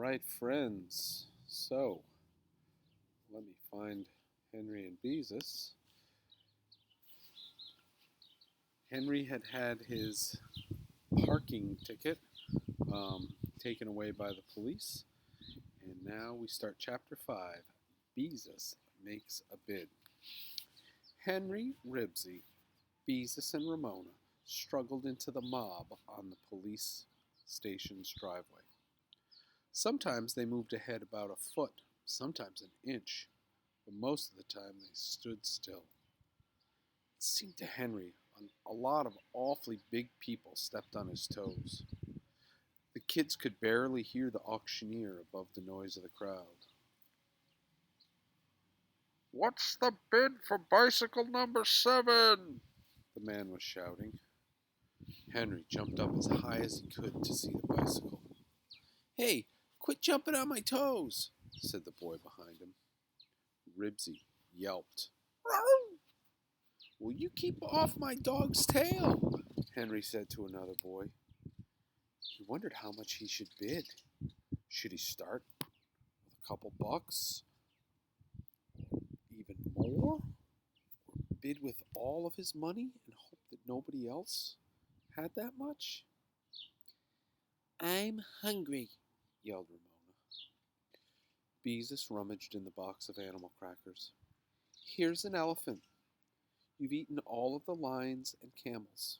right, friends. So, let me find Henry and Beezus. Henry had his parking ticket taken away by the police, and now we start Chapter 5. Beezus makes a bid. Henry, Ribsy, Beezus and Ramona struggled into the mob on the police station's driveway. Sometimes they moved ahead about a foot, sometimes an inch, but most of the time they stood still. It seemed to Henry a lot of awfully big people stepped on his toes. The kids could barely hear the auctioneer above the noise of the crowd. "What's the bid for bicycle number 7?" the man was shouting. Henry jumped up as high as he could to see the bicycle. "Hey, quit jumping on my toes," said the boy behind him. Ribsy yelped. "Will you keep off my dog's tail?" Henry said to another boy. He wondered how much he should bid. Should he start with a couple bucks? Even more? Or bid with all of his money and hope that nobody else had that much? "I'm hungry," yelled Ramona. Beezus rummaged in the box of animal crackers. "Here's an elephant. You've eaten all of the lions and camels."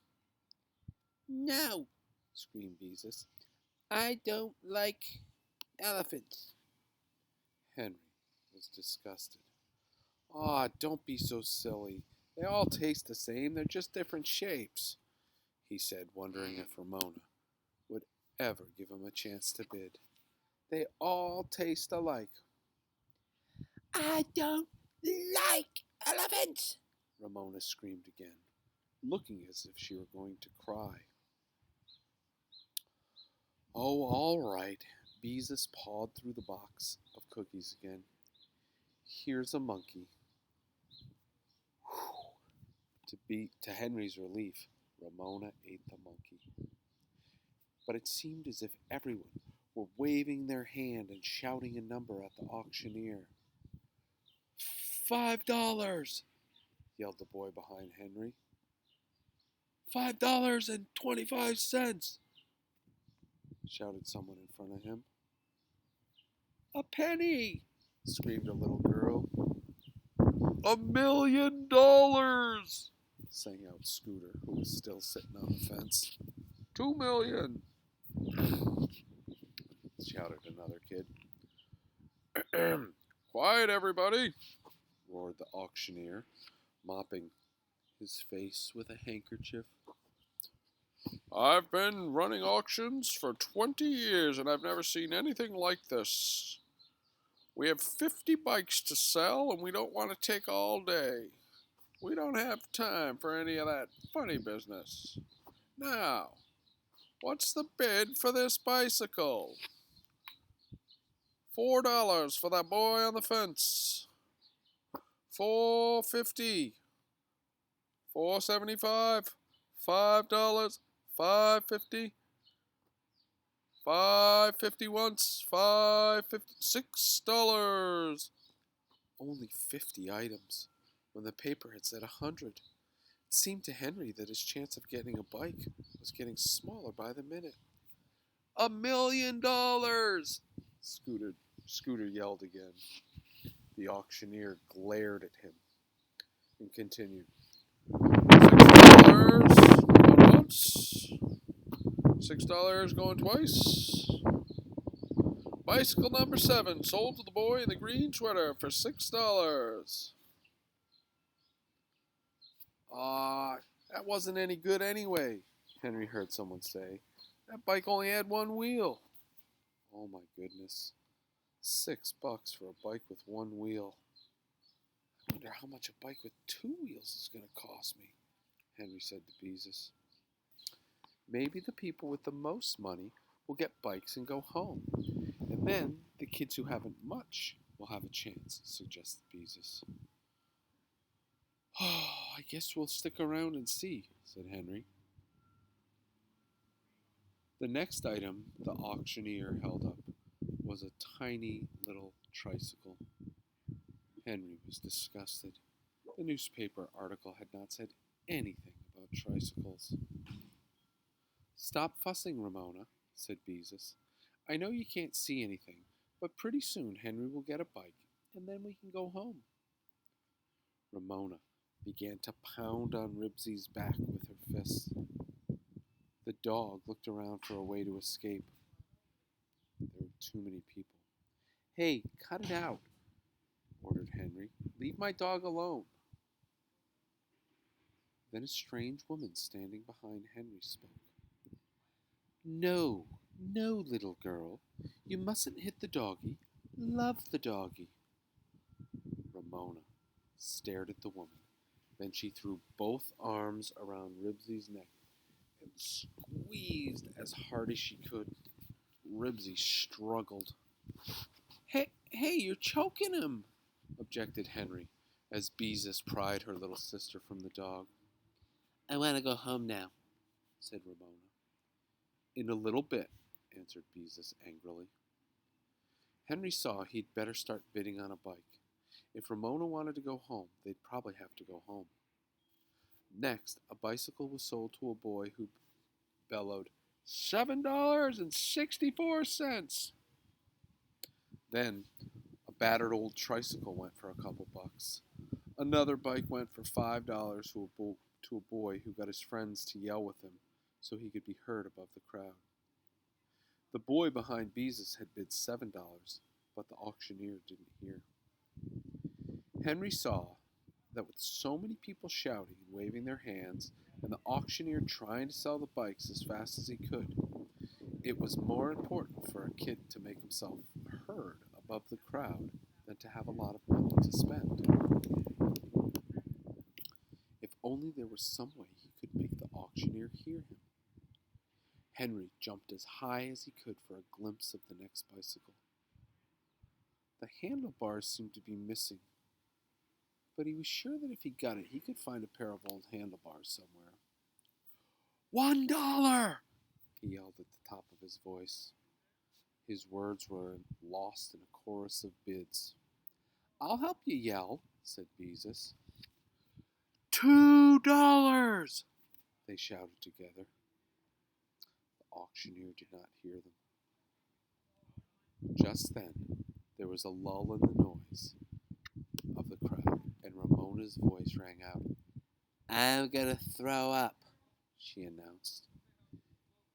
"No," screamed Beezus. "I don't like elephants." Henry was disgusted. "Aw, don't be so silly. They all taste the same. They're just different shapes," he said, wondering if Ramona would ever give him a chance to bid. "They all taste alike." "I don't like elephants," Ramona screamed again, looking as if she were going to cry. "Oh, all right." Beezus pawed through the box of cookies again. "Here's a monkey." To Henry's relief, Ramona ate the monkey. But it seemed as if everyone were waving their hand and shouting a number at the auctioneer. $5, yelled the boy behind Henry. $5.25, shouted someone in front of him. "A penny," screamed a little girl. $1,000,000, sang out Scooter, who was still sitting on the fence. $2,000,000, shouted another kid. "Quiet, everybody," roared the auctioneer, mopping his face with a handkerchief. "I've been running auctions for 20 years, and I've never seen anything like this. We have 50 bikes to sell, and we don't want to take all day. We don't have time for any of that funny business. Now, what's the bid for this bicycle?" $4 for that boy on the fence. $4.50. $4.75. $5. $5.50. $5.50 once. $5.50. $6. Only 50 items, when the paper had said 100. It seemed to Henry that his chance of getting a bike was getting smaller by the minute. $1,000,000! Scooter yelled again. The auctioneer glared at him and continued. $6 going once. $6 going twice. Bicycle number 7 sold to the boy in the green sweater for $6. That wasn't any good anyway," Henry heard someone say. "That bike only had one wheel." Oh my goodness. $6 for a bike with one wheel. "I wonder how much a bike with 2 wheels is going to cost me," Henry said to Beezus. "Maybe the people with the most money will get bikes and go home, and then the kids who haven't much will have a chance," suggested Beezus. "Oh, I guess we'll stick around and see," said Henry. The next item the auctioneer held up was a tiny little tricycle. Henry was disgusted. The newspaper article had not said anything about tricycles. Stop fussing, Ramona, said Beezus. I know you can't see anything, but pretty soon Henry will get a bike, and then we can go home. Ramona began to pound on Ribsy's back with her fists. The dog looked around for a way to escape. There were too many people. Hey, cut it out, ordered Henry. Leave my dog alone. Then a strange woman standing behind Henry spoke. No, no, little girl. You mustn't hit the doggy. Love the doggy. Ramona stared at the woman. Then she threw both arms around Ribsy's neck and squeezed as hard as she could. Ribsy struggled. Hey, you're choking him, objected Henry, as Beezus pried her little sister from the dog. I want to go home now, said Ramona. In a little bit, answered Beezus angrily. Henry saw he'd better start bidding on a bike. If Ramona wanted to go home, they'd probably have to go home. Next, a bicycle was sold to a boy who bellowed, $7.64. Then, a battered old tricycle went for a couple bucks. Another bike went for $5 to a boy who got his friends to yell with him so he could be heard above the crowd. The boy behind Beezus had bid $7, but the auctioneer didn't hear. Henry saw that with so many people shouting and waving their hands, and the auctioneer trying to sell the bikes as fast as he could, it was more important for a kid to make himself heard above the crowd than to have a lot of money to spend. If only there was some way he could make the auctioneer hear him. Henry jumped as high as he could for a glimpse of the next bicycle. The handlebars seemed to be missing, but he was sure that if he got it, he could find a pair of old handlebars somewhere. $1! He yelled at the top of his voice. His words were lost in a chorus of bids. I'll help you yell, said Beezus. $2! They shouted together. The auctioneer did not hear them. Just then, there was a lull in the noise of the crowd, and Ramona's voice rang out. I'm gonna throw up, she announced.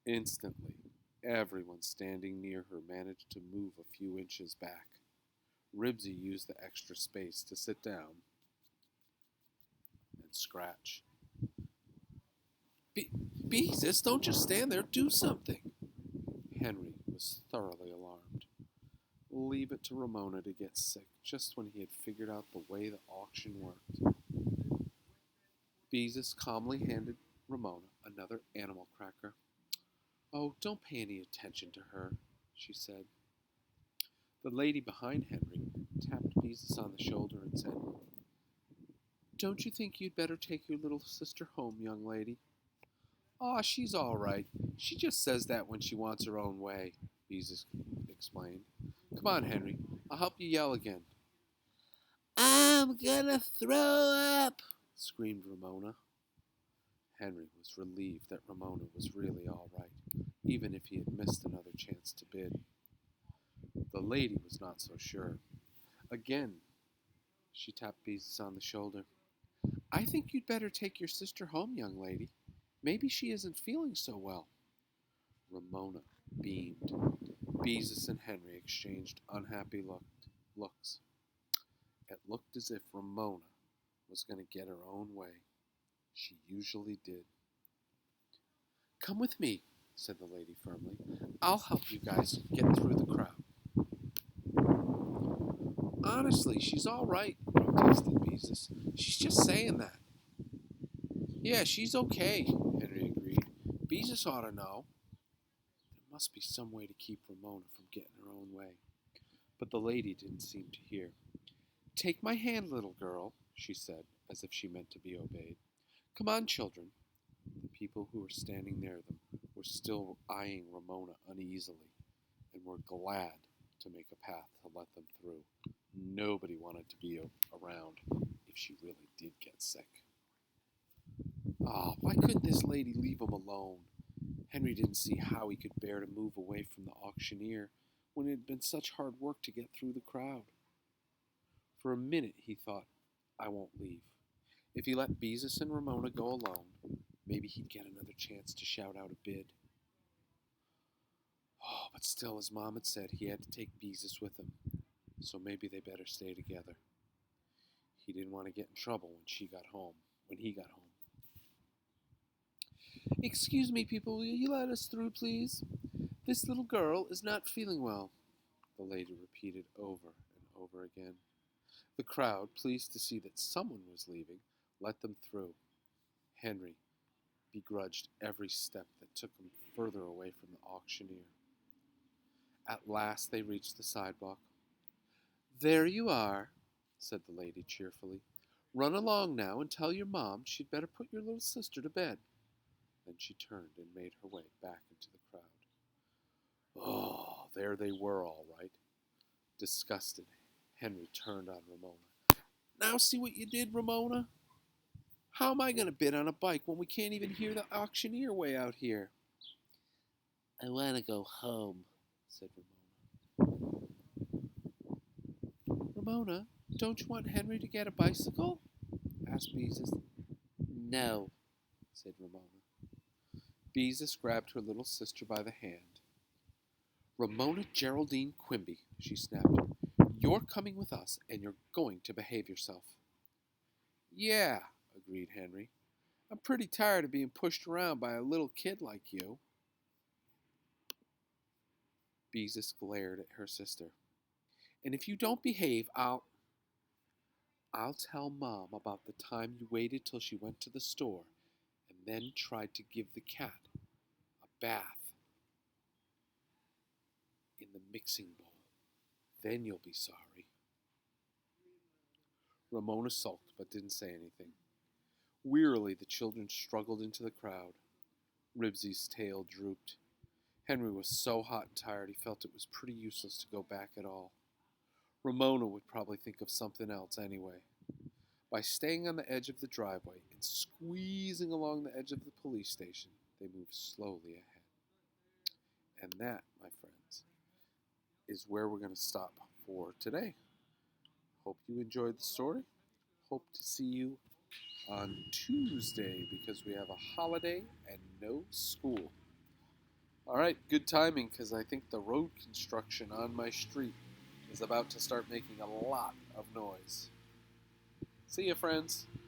Instantly, everyone standing near her managed to move a few inches back. Ribsy used the extra space to sit down and scratch. Beezus, don't just stand there, do something. Henry was thoroughly alarmed. Leave it to Ramona to get sick just when he had figured out the way the auction worked. Beezus calmly handed Ramona another animal cracker. Oh, don't pay any attention to her, she said. The lady behind Henry tapped Beezus on the shoulder and said, Don't you think you'd better take your little sister home, young lady? Aw, she's all right. She just says that when she wants her own way, Beezus explained. Come on, Henry. I'll help you yell again. I'm gonna throw up, screamed Ramona. Henry was relieved that Ramona was really all right, even if he had missed another chance to bid. The lady was not so sure. Again, she tapped Beezus on the shoulder. I think you'd better take your sister home, young lady. Maybe she isn't feeling so well. Ramona beamed. Beezus and Henry exchanged unhappy looks. It looked as if Ramona was going to get her own way. She usually did. Come with me, said the lady firmly. I'll help you guys get through the crowd. Honestly, she's all right, protested Beezus. She's just saying that. Yeah, she's okay, Henry agreed. Beezus ought to know. There must be some way to keep Ramona from getting her own way. But the lady didn't seem to hear. Take my hand, little girl, she said, as if she meant to be obeyed. Come on, children. The people who were standing near them were still eyeing Ramona uneasily and were glad to to make a path to let them through. Nobody wanted to be around if she really did get sick. Ah, why couldn't this lady leave him alone? Henry didn't see how he could bear to move away from the auctioneer when it had been such hard work to get through the crowd. For a minute he thought, I won't leave. If he let Beezus and Ramona go alone, maybe he'd get another chance to shout out a bid. Oh, but still, his mom had said he had to take Beezus with him, so maybe they better stay together. He didn't want to get in trouble when he got home. Excuse me, people, will you let us through, please? This little girl is not feeling well, the lady repeated over and over again. The crowd, pleased to see that someone was leaving, let them through. Henry begrudged every step that took him further away from the auctioneer. At last they reached the sidewalk. There you are, said the lady cheerfully. Run along now and tell your mom she'd better put your little sister to bed. Then she turned and made her way back into the crowd. Oh, there they were, all right. Disgusted, Henry turned on Ramona. Now see what you did, Ramona? How am I going to bid on a bike when we can't even hear the auctioneer way out here? I want to go home, said Ramona. Ramona, don't you want Henry to get a bicycle? Asked Beezus. No, said Ramona. Beezus grabbed her little sister by the hand. Ramona Geraldine Quimby, she snapped. You're coming with us, and you're going to behave yourself. Yeah, agreed Henry. I'm pretty tired of being pushed around by a little kid like you. Beezus glared at her sister. And if you don't behave, I'll tell Mom about the time you waited till she went to the store and then tried to give the cat a bath in the mixing bowl. Then you'll be sorry. Ramona sulked but didn't say anything. Wearily, the children struggled into the crowd. Ribsy's tail drooped. Henry was so hot and tired he felt it was pretty useless to go back at all. Ramona would probably think of something else anyway. By staying on the edge of the driveway and squeezing along the edge of the police station, they moved slowly ahead. And that, my friends, is where we're going to stop for today. Hope you enjoyed the story. Hope to see you on Tuesday because we have a holiday and no school. All right, good timing because I think the road construction on my street is about to start making a lot of noise. See you, friends.